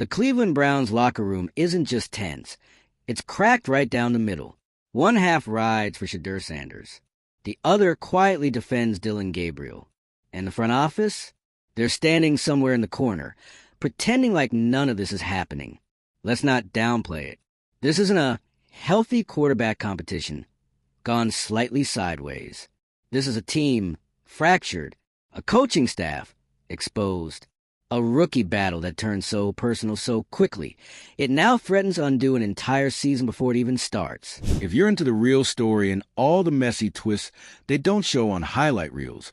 The Cleveland Browns locker room isn't just tense. It's cracked right down the middle. One half rides for Shedeur Sanders. The other quietly defends Dillon Gabriel. And the front office? They're standing somewhere in the corner, pretending like none of this is happening. Let's not downplay it. This isn't a healthy quarterback competition gone slightly sideways. This is a team fractured, a coaching staff exposed, a rookie battle that turned so personal so quickly. It now threatens to undo an entire season before it even starts. If you're into the real story and all the messy twists they don't show on highlight reels,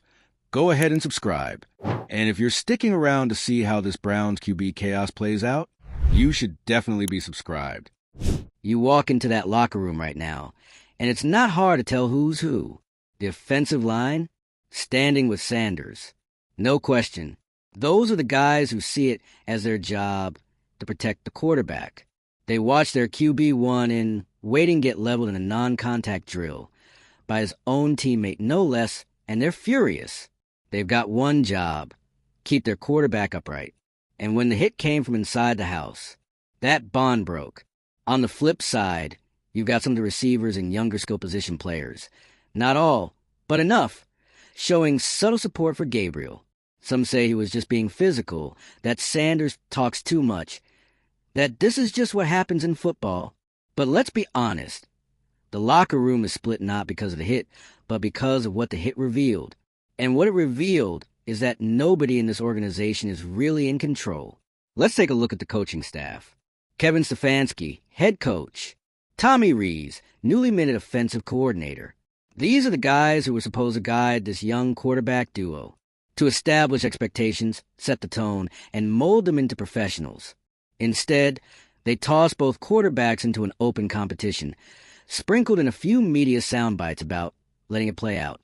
go ahead and subscribe. And if you're sticking around to see how this Browns QB chaos plays out, you should definitely be subscribed. You walk into that locker room right now, and it's not hard to tell who's who. The offensive line, standing with Sanders. No question. Those are the guys who see it as their job to protect the quarterback. They watch their QB1 in waiting get leveled in a non-contact drill by his own teammate, no less, and they're furious. They've got one job, keep their quarterback upright. And when the hit came from inside the house, that bond broke. On the flip side, you've got some of the receivers and younger skill position players. Not all, but enough, showing subtle support for Gabriel. Some say he was just being physical, that Sanders talks too much, that this is just what happens in football. But let's be honest. The locker room is split not because of the hit, but because of what the hit revealed. And what it revealed is that nobody in this organization is really in control. Let's take a look at the coaching staff. Kevin Stefanski, head coach. Tommy Rees, newly minted offensive coordinator. These are the guys who were supposed to guide this young quarterback duo, to establish expectations, set the tone, and mold them into professionals. Instead, they tossed both quarterbacks into an open competition, sprinkled in a few media sound bites about letting it play out,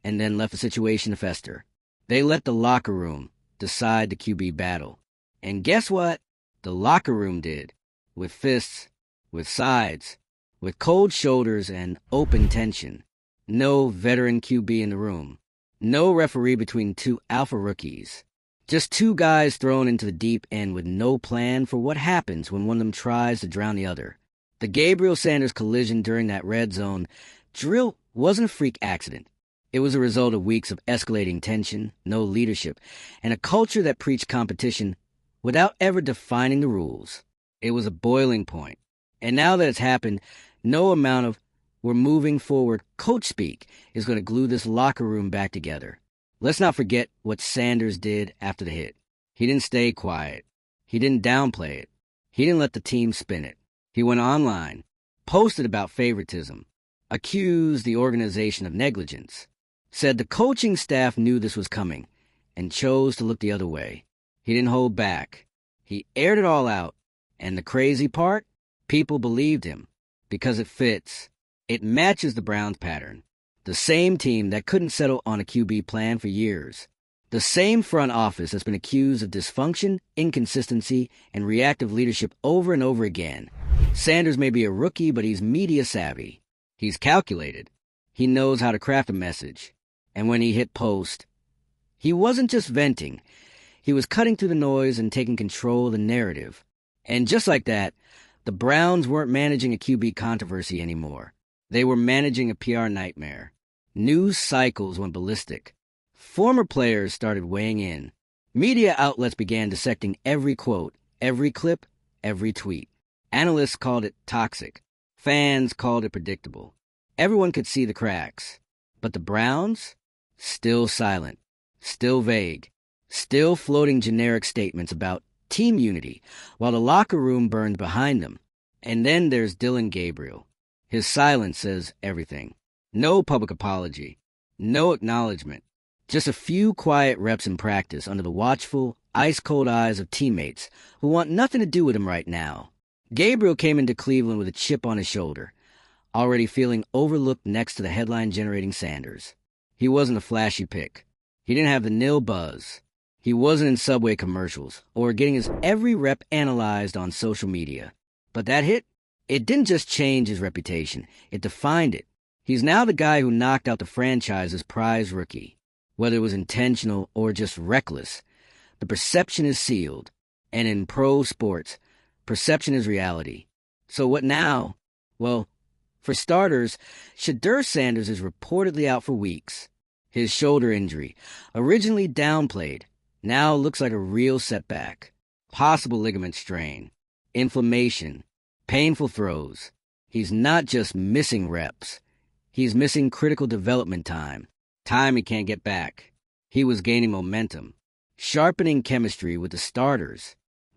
and then left the situation to fester. They let the locker room decide the QB battle. And guess what? The locker room did. With fists, with sides, with cold shoulders and open tension. No veteran QB in the room. No referee between two alpha rookies. Just two guys thrown into the deep end with no plan for what happens when one of them tries to drown the other. The Gabriel-Sanders collision during that red zone drill wasn't a freak accident. It was a result of weeks of escalating tension, no leadership, and a culture that preached competition without ever defining the rules. It was a boiling point. And now that it's happened, no amount of "we're moving forward" coach speak is going to glue this locker room back together. Let's not forget what Sanders did after the hit. He didn't stay quiet. He didn't downplay it. He didn't let the team spin it. He went online, posted about favoritism, accused the organization of negligence, said the coaching staff knew this was coming, and chose to look the other way. He didn't hold back. He aired it all out. And the crazy part? People believed him. Because it fits. It matches the Browns pattern. The same team that couldn't settle on a QB plan for years. The same front office that's been accused of dysfunction, inconsistency, and reactive leadership over and over again. Sanders may be a rookie, but he's media savvy. He's calculated. He knows how to craft a message. And when he hit post, he wasn't just venting. He was cutting through the noise and taking control of the narrative. And just like that, the Browns weren't managing a QB controversy anymore. They were managing a PR nightmare. News cycles went ballistic. Former players started weighing in. Media outlets began dissecting every quote, every clip, every tweet. Analysts called it toxic. Fans called it predictable. Everyone could see the cracks. But the Browns? Still silent. Still vague. Still floating generic statements about team unity, while the locker room burned behind them. And then there's Dillon Gabriel. His silence says everything. No public apology. No acknowledgement. Just a few quiet reps in practice under the watchful, ice-cold eyes of teammates who want nothing to do with him right now. Gabriel came into Cleveland with a chip on his shoulder, already feeling overlooked next to the headline-generating Sanders. He wasn't a flashy pick. He didn't have the nil buzz. He wasn't in Subway commercials or getting his every rep analyzed on social media. But that hit, it didn't just change his reputation. It defined it. He's now the guy who knocked out the franchise's prize rookie. Whether it was intentional or just reckless, the perception is sealed. And in pro sports, perception is reality. So what now? Well, for starters, Shedeur Sanders is reportedly out for weeks. His shoulder injury, originally downplayed, now looks like a real setback. Possible ligament strain, inflammation, painful throws. He's not just missing reps. He's missing critical development time he can't get back. He was gaining momentum, sharpening chemistry with the starters,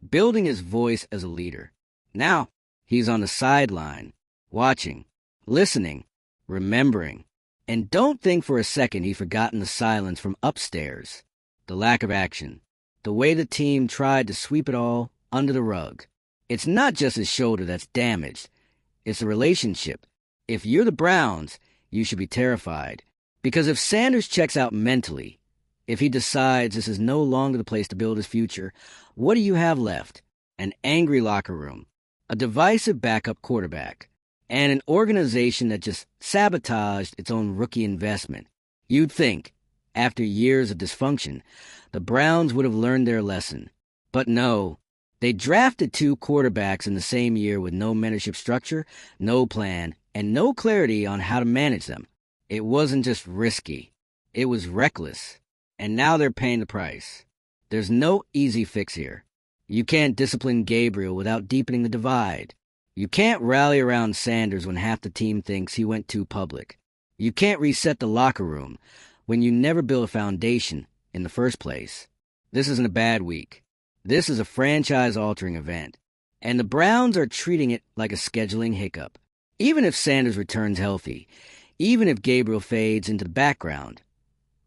building his voice as a leader. Now, he's on the sideline, watching, listening, remembering. And don't think for a second he's forgotten the silence from upstairs, the lack of action, the way the team tried to sweep it all under the rug. It's not just his shoulder that's damaged. It's the relationship. If you're the Browns, you should be terrified. Because if Sanders checks out mentally, if he decides this is no longer the place to build his future, what do you have left? An angry locker room, a divisive backup quarterback, and an organization that just sabotaged its own rookie investment. You'd think, after years of dysfunction, the Browns would have learned their lesson. But no, they drafted 2 quarterbacks in the same year with no mentorship structure, no plan, and no clarity on how to manage them. It wasn't just risky. It was reckless. And now they're paying the price. There's no easy fix here. You can't discipline Gabriel without deepening the divide. You can't rally around Sanders when half the team thinks he went too public. You can't reset the locker room when you never built a foundation in the first place. This isn't a bad week. This is a franchise-altering event. And the Browns are treating it like a scheduling hiccup. Even if Sanders returns healthy, even if Gabriel fades into the background,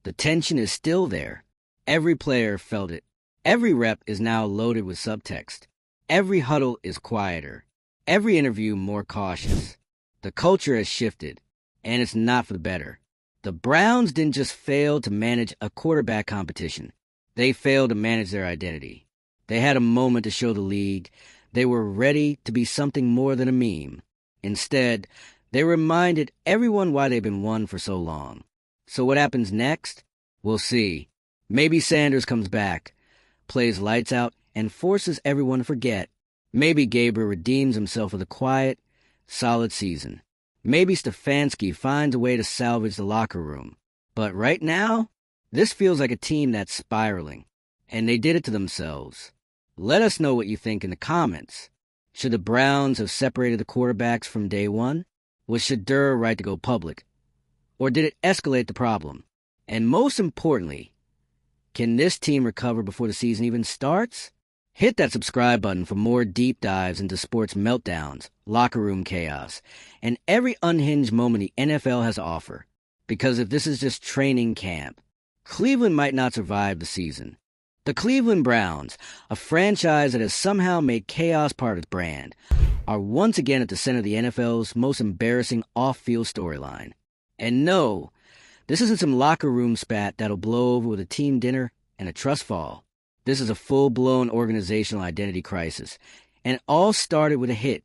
the tension is still there. Every player felt it. Every rep is now loaded with subtext. Every huddle is quieter. Every interview more cautious. The culture has shifted, and it's not for the better. The Browns didn't just fail to manage a quarterback competition. They failed to manage their identity. They had a moment to show the league they were ready to be something more than a meme. Instead, they reminded everyone why they've been one for so long. So what happens next? We'll see. Maybe Sanders comes back, plays lights out, and forces everyone to forget. Maybe Gabriel redeems himself with a quiet, solid season. Maybe Stefanski finds a way to salvage the locker room. But right now, this feels like a team that's spiraling. And they did it to themselves. Let us know what you think in the comments. Should the Browns have separated the quarterbacks from day one? Was Shedeur right to go public? Or did it escalate the problem? And most importantly, can this team recover before the season even starts? Hit that subscribe button for more deep dives into sports meltdowns, locker room chaos, and every unhinged moment the NFL has to offer. Because if this is just training camp, Cleveland might not survive the season. The Cleveland Browns, a franchise that has somehow made chaos part of its brand, are once again at the center of the NFL's most embarrassing off-field storyline. And no, this isn't some locker room spat that'll blow over with a team dinner and a trust fall. This is a full-blown organizational identity crisis, and it all started with a hit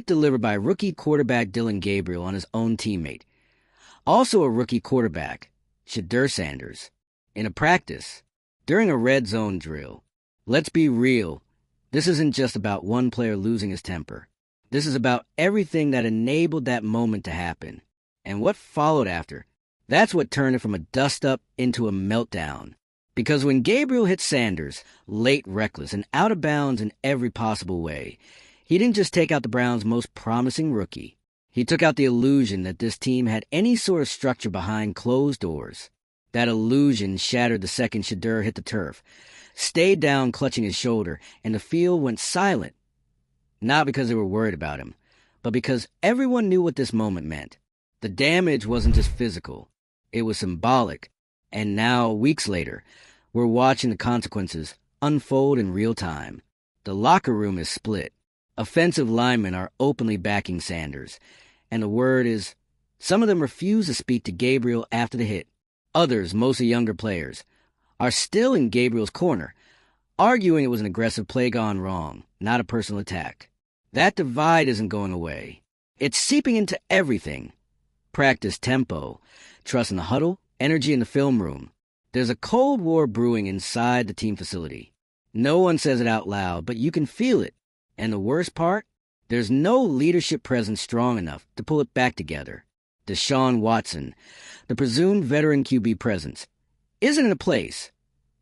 delivered by rookie quarterback Dillon Gabriel on his own teammate. Also a rookie quarterback, Shedeur Sanders, in a practice, during a red zone drill. Let's be real, this isn't just about one player losing his temper. This is about everything that enabled that moment to happen. And what followed after, that's what turned it from a dust-up into a meltdown. Because when Gabriel hit Sanders, late, reckless, and out of bounds in every possible way, he didn't just take out the Browns' most promising rookie. He took out the illusion that this team had any sort of structure behind closed doors. That illusion shattered the second Shedeur hit the turf, stayed down clutching his shoulder, and the field went silent. Not because they were worried about him, but because everyone knew what this moment meant. The damage wasn't just physical. It was symbolic. And now, weeks later, we're watching the consequences unfold in real time. The locker room is split. Offensive linemen are openly backing Sanders. And the word is, some of them refuse to speak to Gabriel after the hit. Others, mostly younger players, are still in Gabriel's corner, arguing it was an aggressive play gone wrong, not a personal attack. That divide isn't going away. It's seeping into everything. Practice tempo, trust in the huddle, energy in the film room. There's a Cold War brewing inside the team facility. No one says it out loud, but you can feel it. And the worst part? There's no leadership presence strong enough to pull it back together. Deshaun Watson, the presumed veteran QB presence, isn't in a place,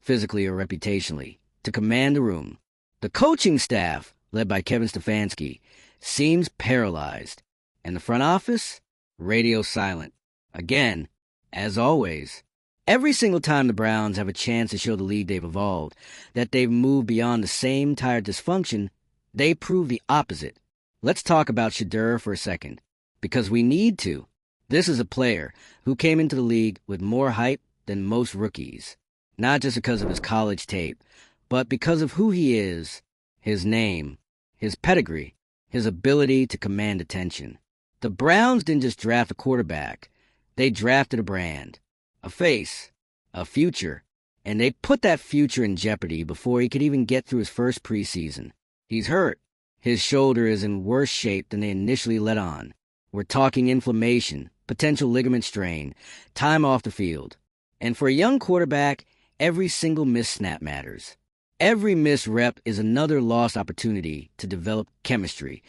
physically or reputationally, to command the room. The coaching staff, led by Kevin Stefanski, seems paralyzed. And the front office? Radio silent. Again, as always. Every single time the Browns have a chance to show the league they've evolved, that they've moved beyond the same tired dysfunction, they prove the opposite. Let's talk about Shedeur for a second, because we need to. This is a player who came into the league with more hype than most rookies, not just because of his college tape, but because of who he is, his name, his pedigree, his ability to command attention. The Browns didn't just draft a quarterback. They drafted a brand, a face, a future, and they put that future in jeopardy before he could even get through his first preseason. He's hurt. His shoulder is in worse shape than they initially let on. We're talking inflammation, potential ligament strain, time off the field. And for a young quarterback, every single missed snap matters. Every missed rep is another lost opportunity to develop chemistry,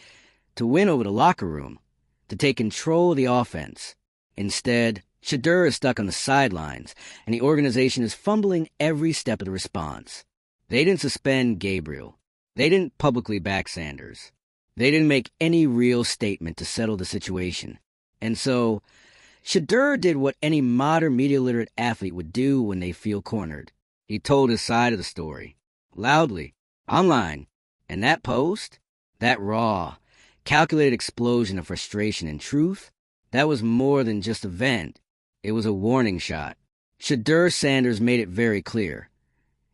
to win over the locker room, to take control of the offense. Instead, Shedeur is stuck on the sidelines, and the organization is fumbling every step of the response. They didn't suspend Gabriel. They didn't publicly back Sanders. They didn't make any real statement to settle the situation. And so, Shedeur did what any modern media-literate athlete would do when they feel cornered. He told his side of the story, loudly, online. And that post, that raw, calculated explosion of frustration and truth, that was more than just a vent. It was a warning shot. Shedeur Sanders made it very clear.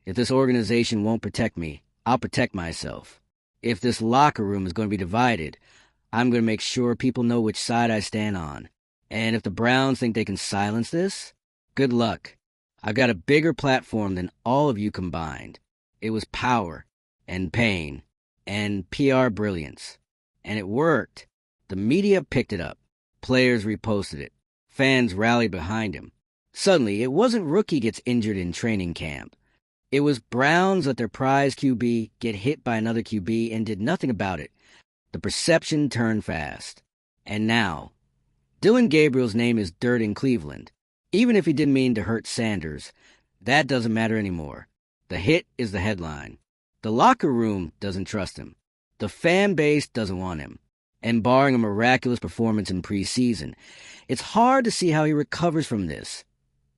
If this organization won't protect me, I'll protect myself. If this locker room is going to be divided, I'm going to make sure people know which side I stand on. And if the Browns think they can silence this, good luck. I've got a bigger platform than all of you combined. It was power and pain and PR brilliance. And it worked. The media picked it up. Players reposted it. Fans rallied behind him. Suddenly, it wasn't rookie gets injured in training camp. It was Browns let their prize QB get hit by another QB and did nothing about it. The perception turned fast. And now, Dillon Gabriel's name is dirt in Cleveland. Even if he didn't mean to hurt Sanders, that doesn't matter anymore. The hit is the headline. The locker room doesn't trust him. The fan base doesn't want him. And barring a miraculous performance in preseason, it's hard to see how he recovers from this.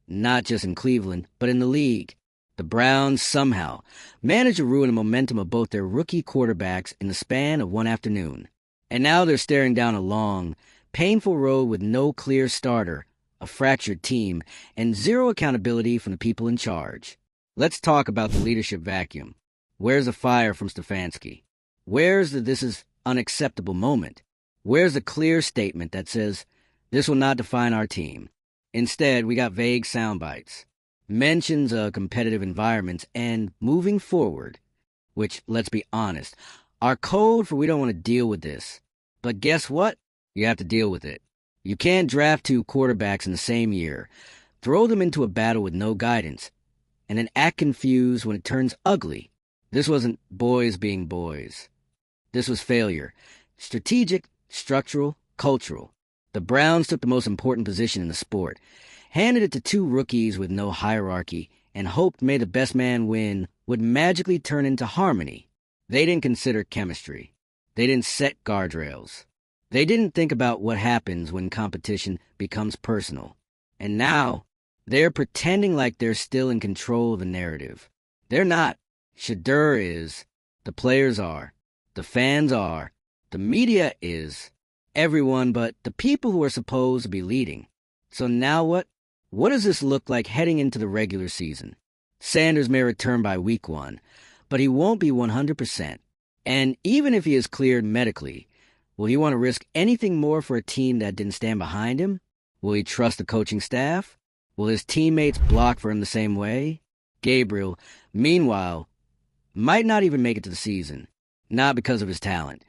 Not just in Cleveland, but in the league. The Browns somehow managed to ruin the momentum of both their rookie quarterbacks in the span of one afternoon. And now they're staring down a long, painful road with no clear starter, a fractured team, and zero accountability from the people in charge. Let's talk about the leadership vacuum. Where's the fire from Stefanski? Where's the "this is unacceptable" moment? Where's the clear statement that says, this will not define our team? Instead, we got vague sound bites. Mentions of competitive environments and moving forward, which, let's be honest, are code for we don't want to deal with this. But guess what? You have to deal with it. You can't draft two quarterbacks in the same year, throw them into a battle with no guidance, and then act confused when it turns ugly. This wasn't boys being boys. This was failure. Strategic, structural, cultural. The Browns took the most important position in the sport, handed it to two rookies with no hierarchy, and hoped may the best man win would magically turn into harmony. They didn't consider chemistry. They didn't set guardrails. They didn't think about what happens when competition becomes personal. And now, they're pretending like they're still in control of the narrative. They're not. Shedeur is. The players are. The fans are. The media is. Everyone but the people who are supposed to be leading. So now what? What does this look like heading into the regular season? Sanders may return by week 1, but he won't be 100%. And even if he is cleared medically, will he want to risk anything more for a team that didn't stand behind him? Will he trust the coaching staff? Will his teammates block for him the same way? Gabriel, meanwhile, might not even make it to the season, not because of his talent,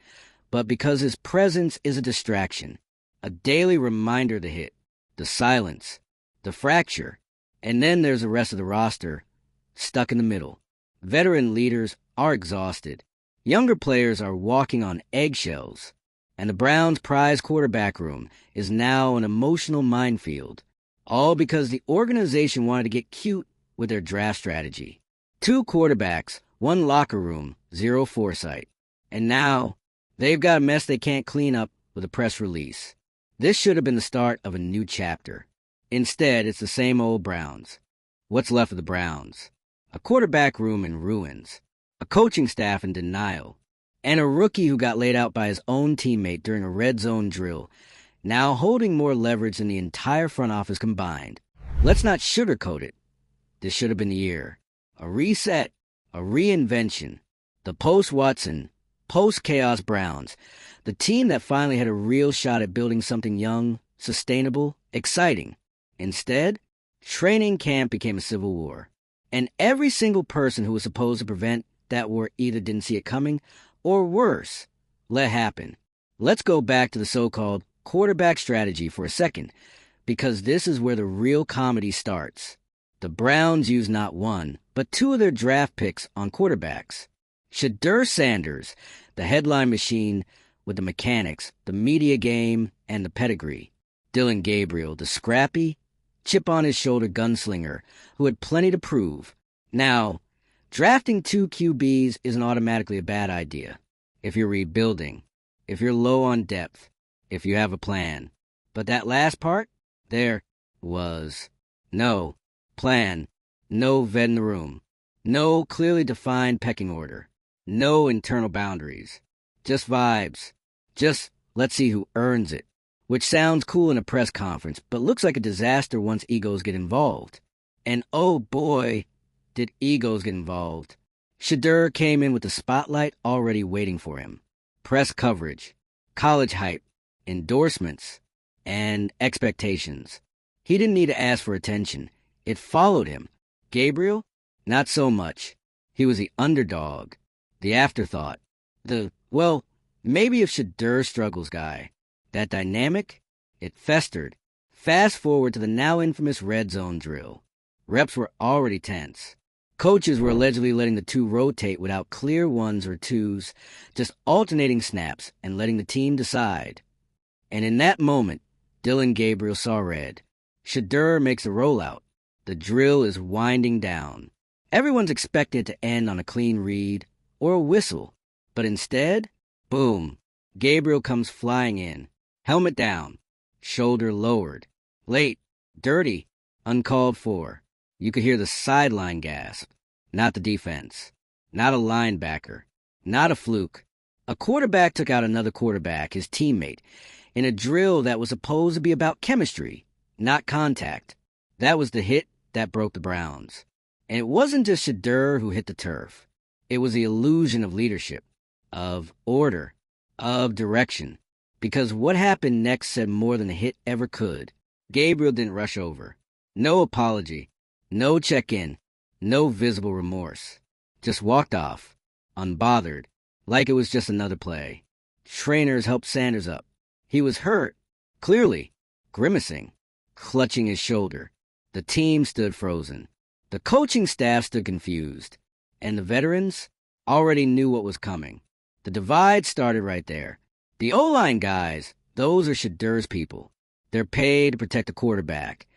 but because his presence is a distraction, a daily reminder to hit, the silence, the fracture, and then there's the rest of the roster, stuck in the middle. Veteran leaders are exhausted. Younger players are walking on eggshells. And the Browns' prize quarterback room is now an emotional minefield. All because the organization wanted to get cute with their draft strategy. 2 quarterbacks, 1 locker room, 0 foresight. And now, they've got a mess they can't clean up with a press release. This should have been the start of a new chapter. Instead, it's the same old Browns. What's left of the Browns? A quarterback room in ruins. A coaching staff in denial. And a rookie who got laid out by his own teammate during a red zone drill, now holding more leverage than the entire front office combined. Let's not sugarcoat it. This should have been the year. A reset, a reinvention. The post-Watson, post-chaos Browns. The team that finally had a real shot at building something young, sustainable, exciting. Instead, training camp became a civil war. And every single person who was supposed to prevent that war either didn't see it coming, or worse, let happen. Let's go back to the so-called quarterback strategy for a second, because this is where the real comedy starts. The Browns used not 1, but 2 of their draft picks on quarterbacks. Shedeur Sanders, the headline machine with the mechanics, the media game, and the pedigree. Dillon Gabriel, the scrappy, chip-on-his-shoulder gunslinger who had plenty to prove. Now, drafting 2 QBs isn't automatically a bad idea. If you're rebuilding, if you're low on depth, if you have a plan. But that last part, there was no plan, no vet in the room, no clearly defined pecking order, no internal boundaries. Just vibes. Just let's see who earns it. Which sounds cool in a press conference, but looks like a disaster once egos get involved. And oh boy, did egos get involved. Shedeur came in with the spotlight already waiting for him. Press coverage, college hype, endorsements, and expectations. He didn't need to ask for attention. It followed him. Gabriel? Not so much. He was the underdog, the afterthought, maybe if Shedeur struggles guy. That dynamic, it festered. Fast forward to the now infamous red zone drill. Reps were already tense. Coaches were allegedly letting the 2 rotate without clear 1s or 2s, just alternating snaps and letting the team decide. And in that moment, Dillon Gabriel saw red. Shedeur makes a rollout. The drill is winding down. Everyone's expected to end on a clean read or a whistle. But instead, boom, Gabriel comes flying in. Helmet down, shoulder lowered. Late, dirty, uncalled for. You could hear the sideline gasp. Not the defense. Not a linebacker. Not a fluke. A quarterback took out another quarterback, his teammate, in a drill that was supposed to be about chemistry, not contact. That was the hit that broke the Browns. And it wasn't just Shedeur who hit the turf. It was the illusion of leadership, of order, of direction. Because what happened next said more than a hit ever could. Gabriel didn't rush over. No apology. No check-in. No visible remorse. Just walked off, unbothered, like it was just another play. Trainers helped Sanders up. He was hurt, clearly, grimacing, clutching his shoulder. The team stood frozen. The coaching staff stood confused. And the veterans already knew what was coming. The divide started right there. The O-line guys, those are Shedeur's people. They're paid to protect the quarterback.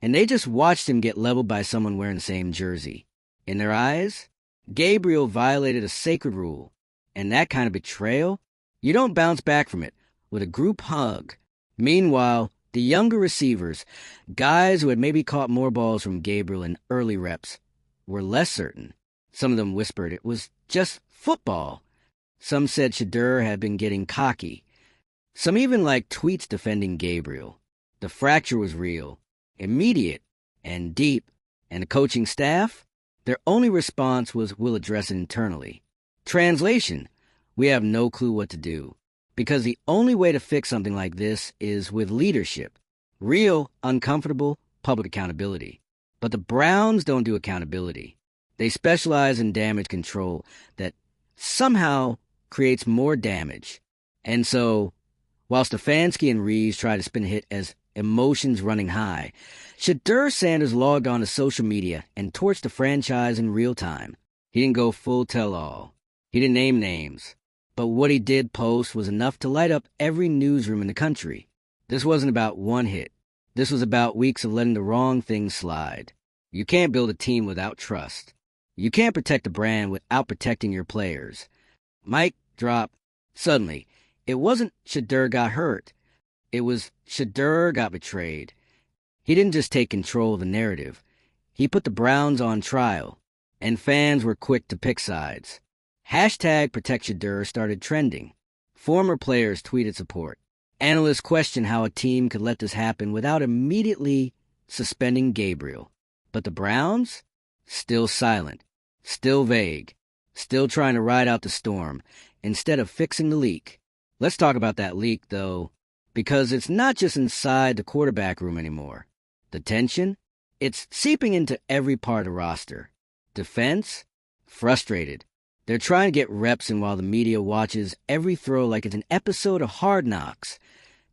And they just watched him get leveled by someone wearing the same jersey. In their eyes, Gabriel violated a sacred rule. And that kind of betrayal, you don't bounce back from it with a group hug. Meanwhile, the younger receivers, guys who had maybe caught more balls from Gabriel in early reps, were less certain. Some of them whispered it was just football. Some said Shedeur had been getting cocky. Some even liked tweets defending Gabriel. The fracture was real, immediate, and deep. And the coaching staff? Their only response was, we'll address it internally. Translation, we have no clue what to do. Because the only way to fix something like this is with leadership. Real, uncomfortable, public accountability. But the Browns don't do accountability. They specialize in damage control that somehow creates more damage. And so, while Stefanski and Reeves try to spin a hit as emotions running high, Shedeur Sanders logged on to social media and torched the franchise in real time. He didn't go full tell-all. He didn't name names. But what he did post was enough to light up every newsroom in the country. This wasn't about one hit. This was about weeks of letting the wrong things slide. You can't build a team without trust. You can't protect a brand without protecting your players. Mic drop. Suddenly, it wasn't Shedeur got hurt. It was Shedeur got betrayed. He didn't just take control of the narrative. He put the Browns on trial, and fans were quick to pick sides. Hashtag Protect Shedeur started trending. Former players tweeted support. Analysts questioned how a team could let this happen without immediately suspending Gabriel. But the Browns? Still silent, still vague, still trying to ride out the storm instead of fixing the leak. Let's talk about that leak, though, because it's not just inside the quarterback room anymore. The tension? It's seeping into every part of the roster. Defense? Frustrated. They're trying to get reps in while the media watches every throw like it's an episode of Hard Knocks.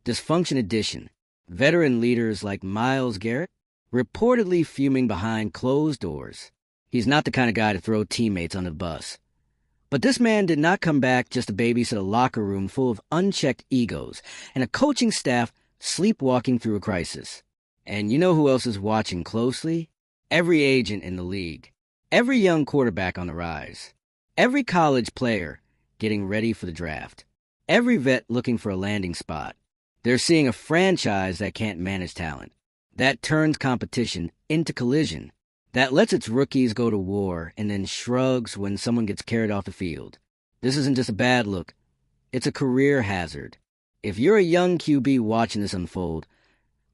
Dysfunction Edition. Veteran leaders like Myles Garrett reportedly fuming behind closed doors. He's not the kind of guy to throw teammates on the bus. But this man did not come back just to babysit a locker room full of unchecked egos and a coaching staff sleepwalking through a crisis. And you know who else is watching closely? Every agent in the league. Every young quarterback on the rise. Every college player getting ready for the draft. Every vet looking for a landing spot. They're seeing a franchise that can't manage talent. That turns competition into collision. That lets its rookies go to war and then shrugs when someone gets carried off the field. This isn't just a bad look. It's a career hazard. If you're a young QB watching this unfold,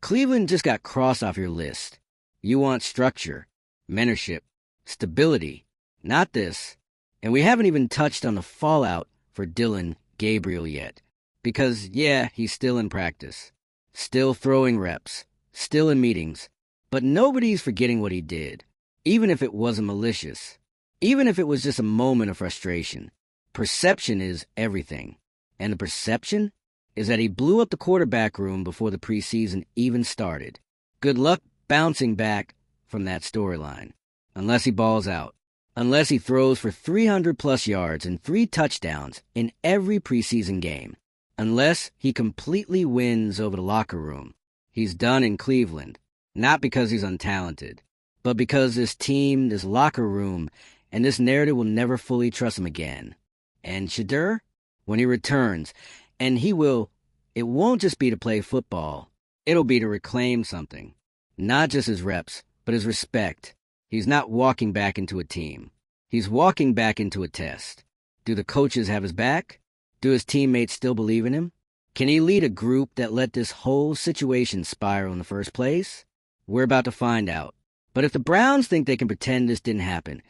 Cleveland just got crossed off your list. You want structure, mentorship, stability, not this. And we haven't even touched on the fallout for Dillon Gabriel yet. Because, yeah, he's still in practice. Still throwing reps. Still in meetings. But nobody's forgetting what he did. Even if it wasn't malicious. Even if it was just a moment of frustration. Perception is everything. And the perception is that he blew up the quarterback room before the preseason even started. Good luck bouncing back from that storyline. Unless he balls out. Unless he throws for 300-plus yards and 3 touchdowns in every preseason game. Unless he completely wins over the locker room. He's done in Cleveland. Not because he's untalented, but because this team, this locker room, and this narrative will never fully trust him again. And Shedeur, when he returns, and he will, it won't just be to play football. It'll be to reclaim something. Not just his reps, but his respect. He's not walking back into a team. He's walking back into a test. Do the coaches have his back? Do his teammates still believe in him? Can he lead a group that let this whole situation spiral in the first place? We're about to find out. But if the Browns think they can pretend this didn't happen,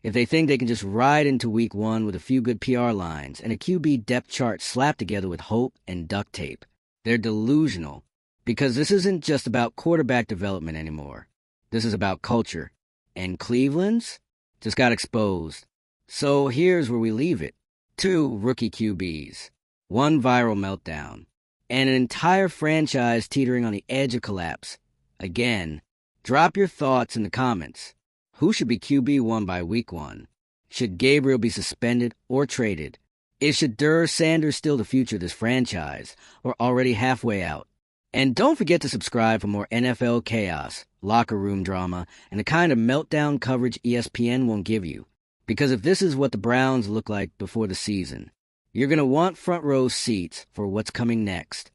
if they think they can just ride into week 1 with a few good PR lines and a QB depth chart slapped together with hope and duct tape, they're delusional. Because this isn't just about quarterback development anymore. This is about culture. And Cleveland's just got exposed. So here's where we leave it. 2 rookie QBs. 1 viral meltdown. And an entire franchise teetering on the edge of collapse. Again, drop your thoughts in the comments. Who should be QB1 by week 1? Should Gabriel be suspended or traded? Is Shedeur Sanders still the future of this franchise, or already halfway out? And don't forget to subscribe for more NFL chaos, locker room drama, and the kind of meltdown coverage ESPN won't give you. Because if this is what the Browns look like before the season, you're going to want front row seats for what's coming next.